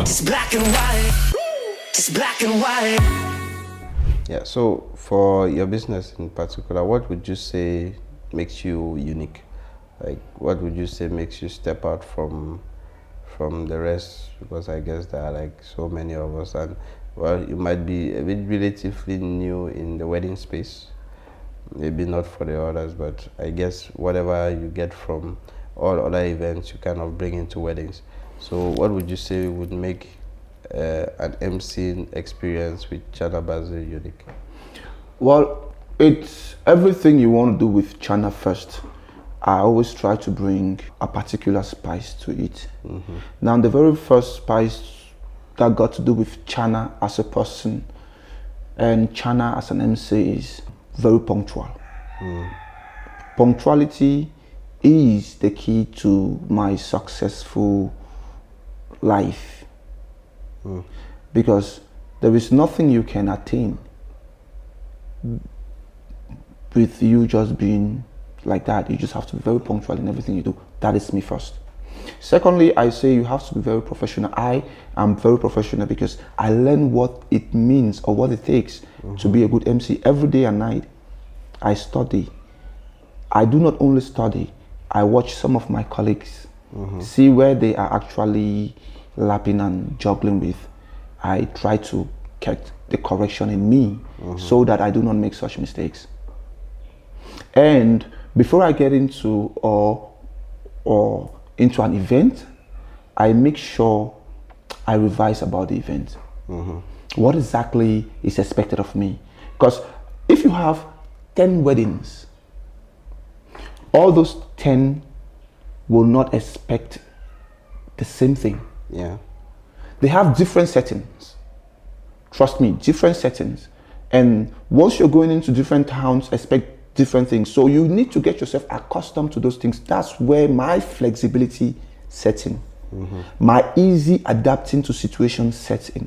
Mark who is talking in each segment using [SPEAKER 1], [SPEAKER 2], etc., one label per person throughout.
[SPEAKER 1] It's black and white. It's black and white.
[SPEAKER 2] Yeah, so for your business in particular, what would you say makes you unique? Like, what would you say makes you step out from the rest? Because I guess there are like so many of us, and well, you might be a bit relatively new in the wedding space. Maybe not for the others, but I guess whatever you get from all other events, you kind of bring into weddings. So, what would you say would make an MC experience with Chana Basil unique?
[SPEAKER 3] Well, it's everything you want to do with Chana first. I always try to bring a particular spice to it. Now, the very first spice that got to do with Chana as a person and Chana as an MC is very punctual. Punctuality is the key to my successful life. Because there is nothing you can attain with you just being like that. You just have to be very punctual in everything you do. That is me first. Secondly, I say you have to be very professional. I am very professional because I learn what it means or what it takes to be a good MC every day and night. I study. I do not only study, I watch some of my colleagues, see where they are actually lapping and juggling with. I try to get the correction in me so that I do not make such mistakes. And before I get into or into an event, I make sure I revise about the event. What exactly is expected of me? Because if you have 10 weddings, all those 10 will not expect the same thing.
[SPEAKER 2] Yeah.
[SPEAKER 3] They have different settings. Trust me, different settings. And once you're going into different towns, expect different things. So you need to get yourself accustomed to those things. That's where my flexibility sets in. My easy adapting to situations sets in.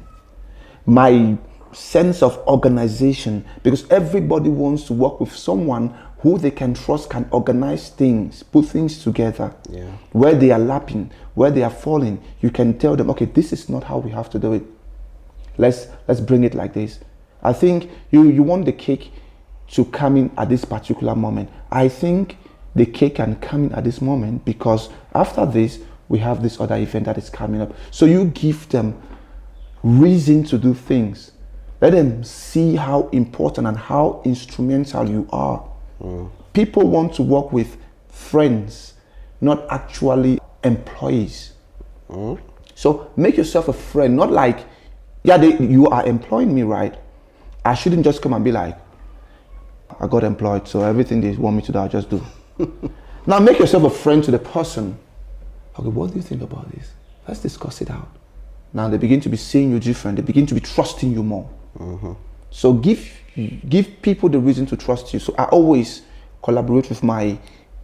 [SPEAKER 3] My sense of organization, because everybody wants to work with someone who they can trust, can organize things, put things together.
[SPEAKER 2] Yeah.
[SPEAKER 3] Where they are lapping, where they are falling, you can tell them, okay, this is not how we have to do it. Let's bring it like this. I think you want the cake to come in at this particular moment. I think the cake can come in at this moment because after this, we have this other event that is coming up. So you give them reason to do things. Let them see how important and how instrumental you are. People want to work with friends, not actually employees. So make yourself a friend, not like, yeah, you are employing me, right? I shouldn't just come and be like, I got employed, so everything they want me to do, I'll just do. Now make yourself a friend to the person. Okay, what do you think about this? Let's discuss it out. Now they begin to be seeing you different. They begin to be trusting you more. So give people the reason to trust you. So I always collaborate with my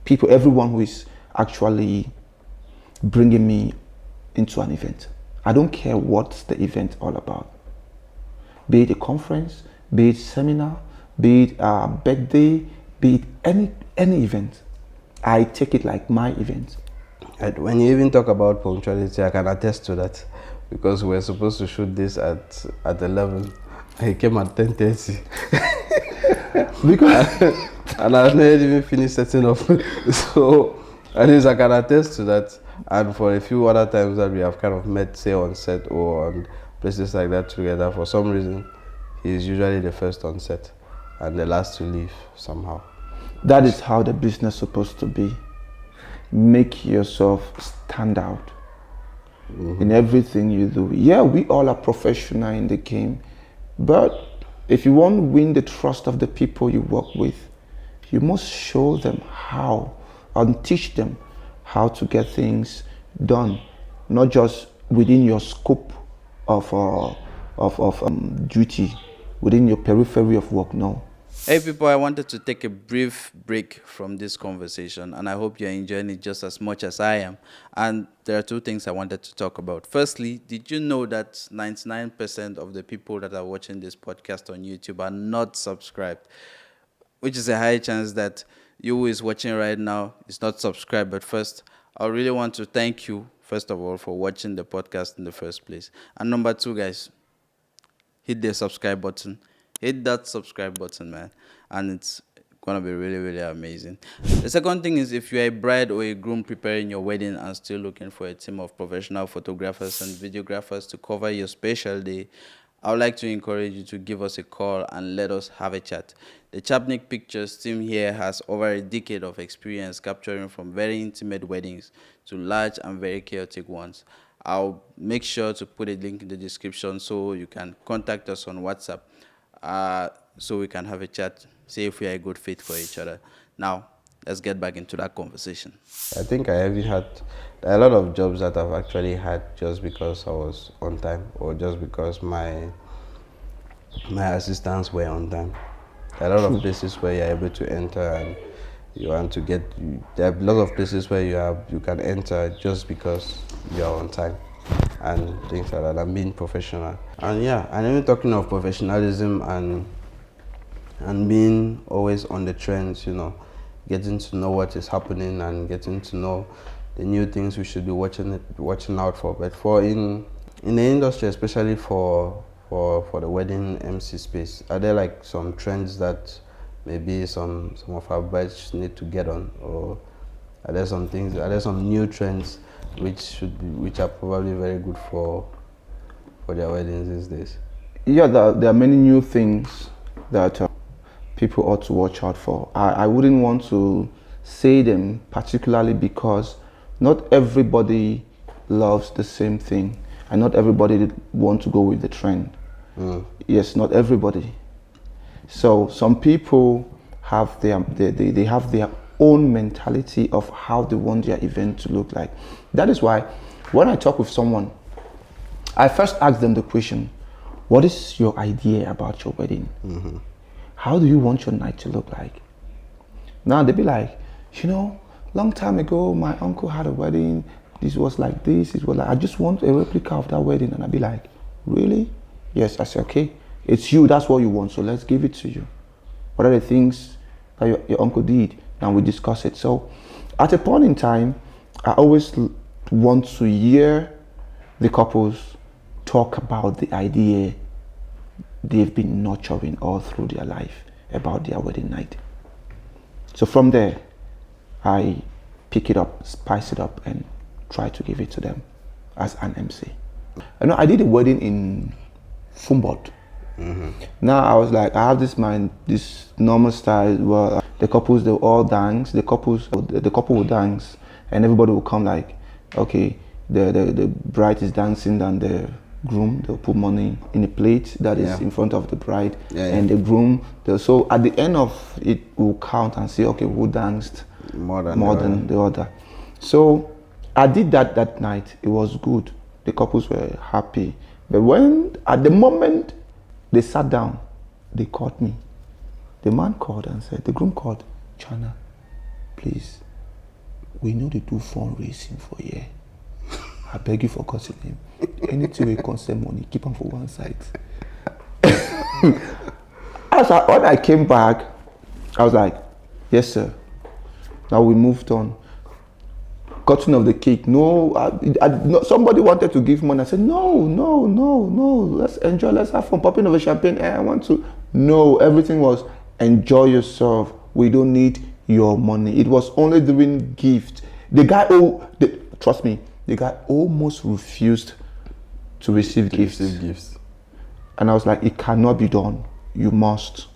[SPEAKER 3] people, everyone who is actually bringing me into an event. I don't care what the event all about. Be it a conference, be it seminar, be it a birthday, be it any event. I take it like my event.
[SPEAKER 2] And when you even talk about punctuality, I can attest to that because we're supposed to shoot this at 11. I came at 10:30.
[SPEAKER 3] Because
[SPEAKER 2] and I've not even finished setting up. So at least I can attest to that. And for a few other times that we have kind of met, say on set or on places like that together, for some reason, he's usually the first on set and the last to leave somehow.
[SPEAKER 3] that is how the business is supposed to be. Make yourself stand out in everything you do. Yeah, we all are professional in the game, but if you want to win the trust of the people you work with, you must show them how and teach them how to get things done, not just within your scope of duty, within your periphery of work. No.
[SPEAKER 4] Hey people, I wanted to take a brief break from this conversation and I hope you're enjoying it just as much as I am. And there are two things I wanted to talk about. Firstly, did you know that 99% of the people that are watching this podcast on YouTube are not subscribed? Which is a high chance that you who is watching right now is not subscribed. But first, I really want to thank you first of all, for watching the podcast in the first place. And number 2, guys, hit the subscribe button. Hit that subscribe button, man. And it's going to be really, really amazing. The second thing is, if you're a bride or a groom preparing your wedding and still looking for a team of professional photographers and videographers to cover your special day, I would like to encourage you to give us a call and let us have a chat. The Chap Nic Pictures team here has over a decade of experience capturing from very intimate weddings to large and very chaotic ones. I'll make sure to put a link in the description so you can contact us on WhatsApp so we can have a chat, see if we are a good fit for each other. Now, let's get back into that conversation.
[SPEAKER 2] I think I have had a lot of jobs that I've actually had just because I was on time, or just because my assistants were on time. A lot of places where you're able to enter and you want to get, there are a lot of places where you can enter just because you are on time and things like that, and being professional. And yeah, and even talking of professionalism and being always on the trends, you know, getting to know what is happening and getting to know the new things we should be watching out for. But for in the industry, especially for the wedding MC space, are there like some trends that maybe some of our brides need to get on, or are there some new trends which are probably very good for their weddings these days?
[SPEAKER 3] Yeah, there are many new things that people ought to watch out for. I wouldn't want to say them particularly because not everybody loves the same thing, and not everybody want to go with the trend. Yes, not everybody. So some people have they have their own mentality of how they want their event to look like. That is why when I talk with someone, I first ask them the question, what is your idea about your wedding? How do you want your night to look like? Now they'll be like, you know, long time ago, my uncle had a wedding. This was like this. It was like, I just want a replica of that wedding. And I'll be like, really? Yes. I said, okay, it's you. That's what you want. So let's give it to you. What are the things that your uncle did? And we discuss it. So at a point in time, I always want to hear the couples talk about the idea they've been nurturing all through their life about their wedding night. So from there, I pick it up, spice it up, and try to give it to them as an MC. I know I did a wedding in Fumbot. Now I was like, I have this normal style where the couples, they all dance, the couple will dance, and everybody will come like, okay, the bride is dancing, and the groom, they'll put money in a plate that is in front of the bride, and the groom, so at the end of it, we'll count and say, okay, who danced more than the other. So I did that night. It was good. The couples were happy. But when, at the moment they sat down, they called me. The man called and said, the groom called, Chana, please, we know they do fundraising for a year. I beg you for God's name. Anything we concern money, keep them for one side. When I came back, I was like, yes, sir. Now we moved on. Cutting of the cake. No, somebody wanted to give money. I said, no. Let's enjoy. Let's have fun. Popping of a champagne. I want to. No, everything was enjoy yourself. We don't need your money. It was only doing gift. The guy, trust me, the guy almost refused to receive gifts. And I was like, it cannot be done. You must.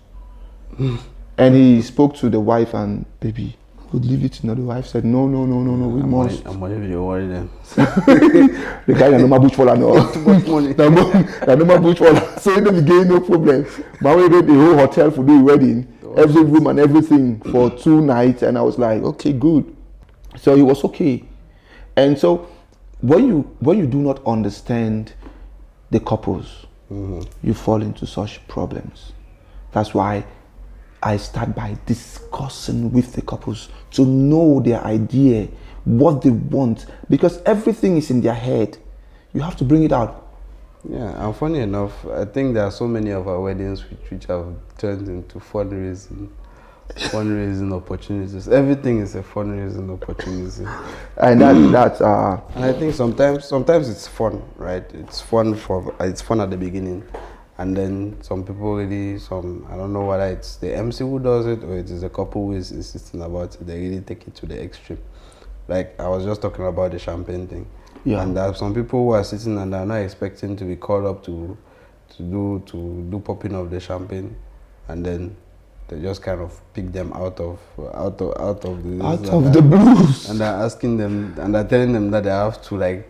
[SPEAKER 3] And he spoke to the wife and, baby, would leave it. The wife said, no, we must.
[SPEAKER 2] I'm whatever you worry them.
[SPEAKER 3] The guy is no bush for too much money. No bush for. So he don't gain no problem. But we rent the whole hotel for the wedding, every room and everything for 2 nights, and I was like, okay, good. So it was okay. And so when you do not understand the couples, you fall into such problems. That's why I start by discussing with the couples to know their idea, what they want, because everything is in their head. You have to bring it out.
[SPEAKER 2] Yeah, and funny enough, I think there are so many of our weddings which have turned into fundraising fundraising opportunities. Everything is a fundraising opportunity.
[SPEAKER 3] And that's
[SPEAKER 2] And I think sometimes it's fun, right? It's fun at the beginning, and then some people really I don't know whether it's the MC who does it or it is a couple who is insisting about it. They really take it to the extreme. Like I was just talking about the champagne thing.
[SPEAKER 3] Yeah.
[SPEAKER 2] And there are some people who are sitting and they're not expecting to be called up to do popping of the champagne, and then they just kind of pick them out of
[SPEAKER 3] the blues.
[SPEAKER 2] and they're asking them and they're telling them that they have to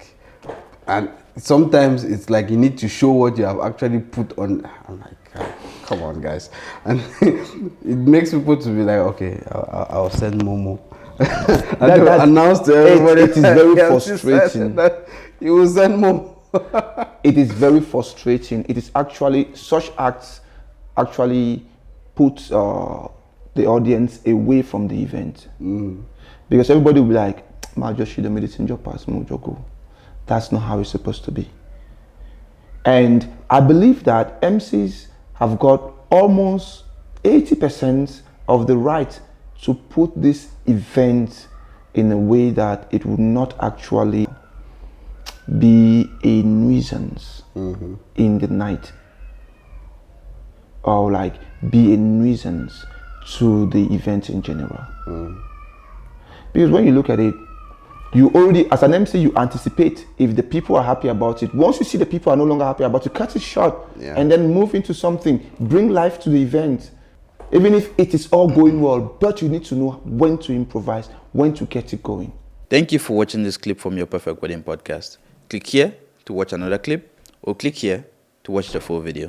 [SPEAKER 2] and sometimes it's like you need to show what you have actually put on. I'm like, God, come on guys, and it makes people to be like, okay, I'll send Momo. And they announce to everybody.
[SPEAKER 3] It is very frustrating.
[SPEAKER 2] That you will send Momo.
[SPEAKER 3] It is very frustrating. It is actually, such acts actually put the audience away from the event. Because everybody will be like, "Ma just shoot the medicine job pass Mojoko." That's not how it's supposed to be. And I believe that MCs have got almost 80% of the right to put this event in a way that it would not actually be a nuisance in the night, or like be a nuisance to the event in general. Because when you look at it, you already, as an MC, you anticipate if the people are happy about it. Once you see the people are no longer happy about it, cut it short and then move into something, bring life to the event. Even if it is all going well, but you need to know when to improvise, when to get it going.
[SPEAKER 4] Thank you for watching this clip from Your Perfect Wedding podcast. Click here to watch another clip, or click here to watch the full video.